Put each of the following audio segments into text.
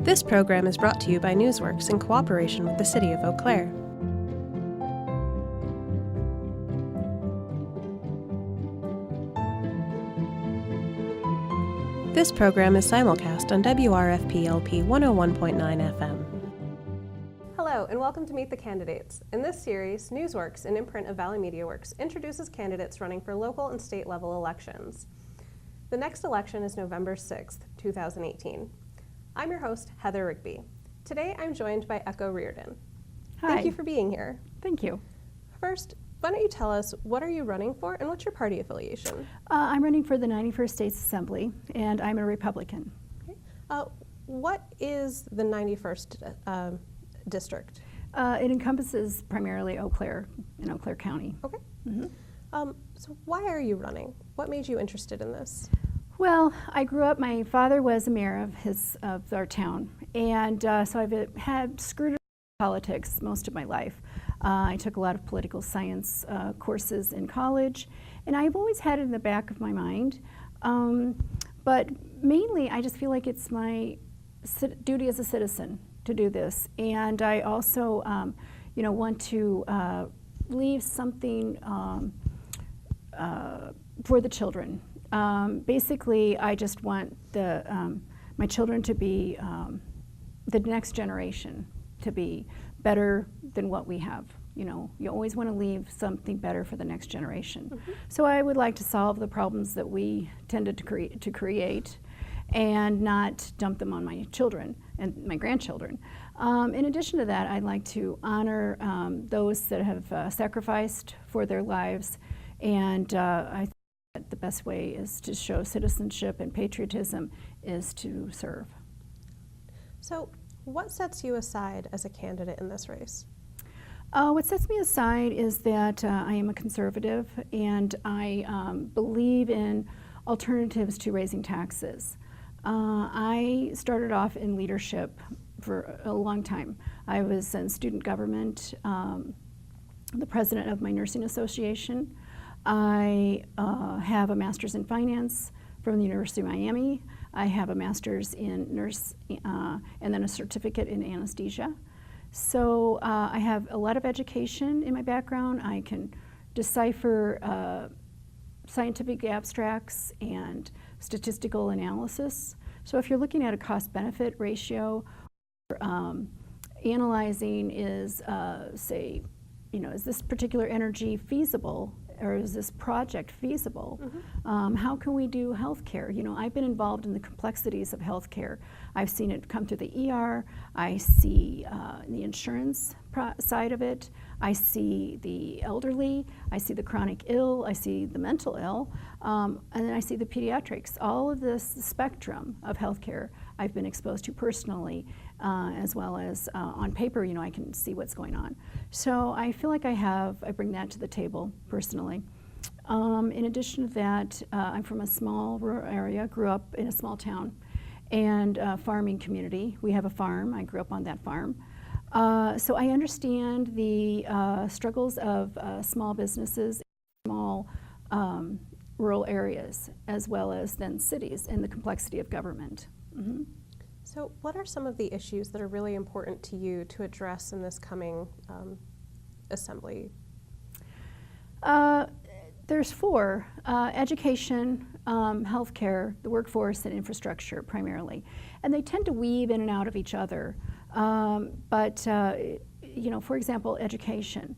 This program is brought to you by Newsworks in cooperation with the City of Eau Claire. This program is simulcast on WRFP-LP 101.9 FM. Hello, and welcome to Meet the Candidates. In this series, Newsworks, an imprint of Valley Media Works, introduces candidates running for local and state level elections. The next election is November 6th, 2018. I'm your host, Heather Rigby. Today, I'm joined by Echo Reardon. Hi. Thank you for being here. Thank you. First, why don't you tell us what are you running for and what's your party affiliation? I'm running for the 91st States Assembly, and I'm a Republican. Okay. What is the 91st district? It encompasses primarily Eau Claire and Eau Claire County. Okay. So why are you running? What made you interested in this? Well, I grew up, my father was a mayor of our town, and so I've had screwed politics most of my life. I took a lot of political science courses in college, and I've always had it in the back of my mind. But mainly, I just feel like it's my duty as a citizen to do this, and I also, want to leave something for the children. Basically, I just want my children to be the next generation to be better than what we have. You always want to leave something better for the next generation. Mm-hmm. So I would like to solve the problems that we tended to create and not dump them on my children and my grandchildren. In addition to that, I'd like to honor those that have sacrificed for their lives, and I think that the best way is to show citizenship and patriotism is to serve. So what sets you aside as a candidate in this race? What sets me aside is that I am a conservative, and I believe in alternatives to raising taxes. I started off in leadership for a long time. I was in student government, the president of my nursing association. I have a master's in finance from the University of Miami. I have a master's in nurse and then a certificate in anesthesia. So I have a lot of education in my background. I can decipher scientific abstracts and statistical analysis. So if you're looking at a cost-benefit ratio, or, analyzing is, say, is this particular energy feasible, or is this project feasible? Mm-hmm. How can we do healthcare? I've been involved in the complexities of healthcare. I've seen it come through the ER. I see the insurance side of it. I see the elderly. I see the chronic ill. I see the mental ill. And then I see the pediatrics. All of this spectrum of healthcare I've been exposed to personally, as well as on paper, I can see what's going on. So I feel like I bring that to the table personally. In addition to that, I'm from a small rural area, grew up in a small town and farming community. We have a farm. I grew up on that farm. So I understand the struggles of small businesses, small rural areas, as well as then cities, and the complexity of government. Mm-hmm. So what are some of the issues that are really important to you to address in this coming assembly? There's four: education, healthcare, the workforce, and infrastructure primarily. And they tend to weave in and out of each other. For example, education.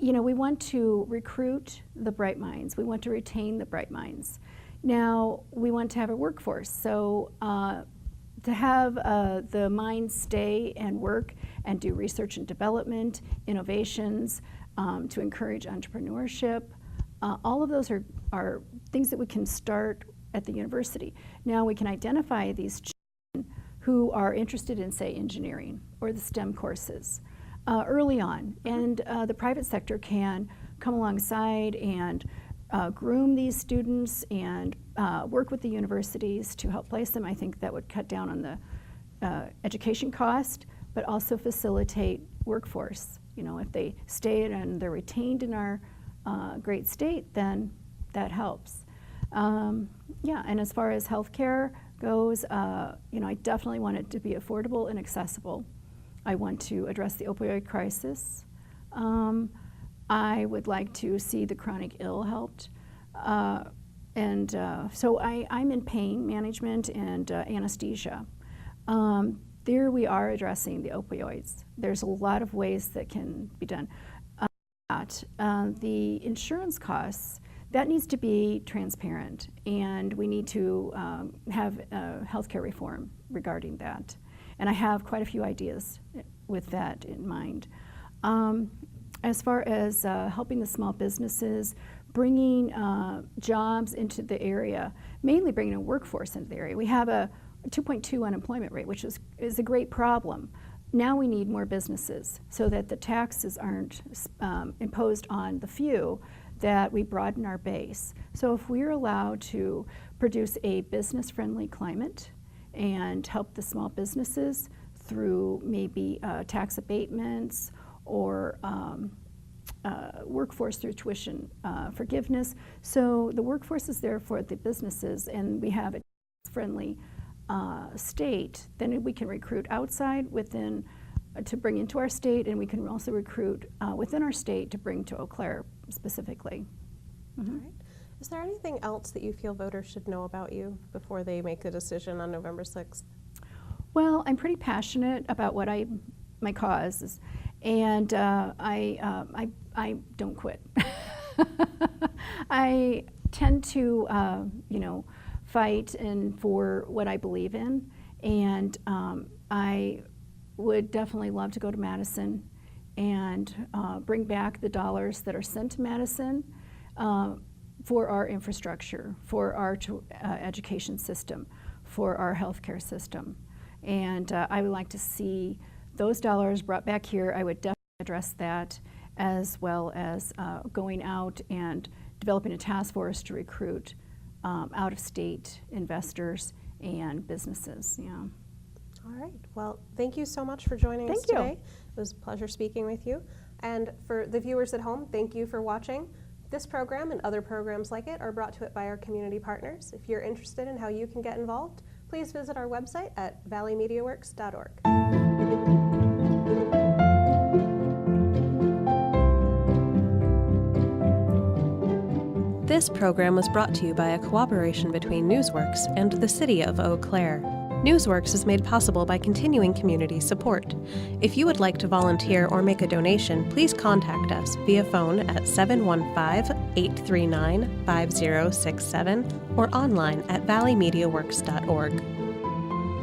We want to recruit the bright minds. We want to retain the bright minds. Now, we want to have a workforce. So to have the minds stay and work and do research and development, innovations, to encourage entrepreneurship, all of those are things that we can start at the university. Now we can identify these children who are interested in, say, engineering or the STEM courses early on. And the private sector can come alongside and groom these students and work with the universities to help place them. I think that would cut down on the education cost, but also facilitate workforce. If they stay and they're retained in our great state, then that helps. And as far as healthcare, goes, I definitely want it to be affordable and accessible. I want to address the opioid crisis. I would like to see the chronic ill helped. So I'm in pain management and anesthesia. There we are addressing the opioids. There's a lot of ways that can be done. The insurance costs, that needs to be transparent, and we need to have healthcare reform regarding that. And I have quite a few ideas with that in mind. As far as helping the small businesses, bringing jobs into the area, mainly bringing a workforce into the area. We have a 2.2 unemployment rate, which is a great problem. Now we need more businesses so that the taxes aren't imposed on the few, that we broaden our base. So if we're allowed to produce a business-friendly climate and help the small businesses through maybe tax abatements or workforce through tuition forgiveness. So the workforce is there for the businesses, and we have a friendly state, then we can recruit outside within to bring into our state, and we can also recruit within our state to bring to Eau Claire specifically. Mm-hmm. All right. Is there anything else that you feel voters should know about you before they make a decision on November 6th? Well, I'm pretty passionate about what my cause is, and I don't quit. I tend to, fight for what I believe in, and I would definitely love to go to Madison and bring back the dollars that are sent to Madison for our infrastructure, for our education system, for our healthcare system. And I would like to see those dollars brought back here. I would definitely address that, as well as going out and developing a task force to recruit out-of-state investors and businesses. Yeah. All right. Well, thank you so much for joining us today. It was a pleasure speaking with you. And for the viewers at home, thank you for watching. This program and other programs like it are brought to it by our community partners. If you're interested in how you can get involved, please visit our website at valleymediaworks.org. This program was brought to you by a cooperation between Newsworks and the City of Eau Claire. Newsworks is made possible by continuing community support. If you would like to volunteer or make a donation, please contact us via phone at 715-839-5067 or online at valleymediaworks.org.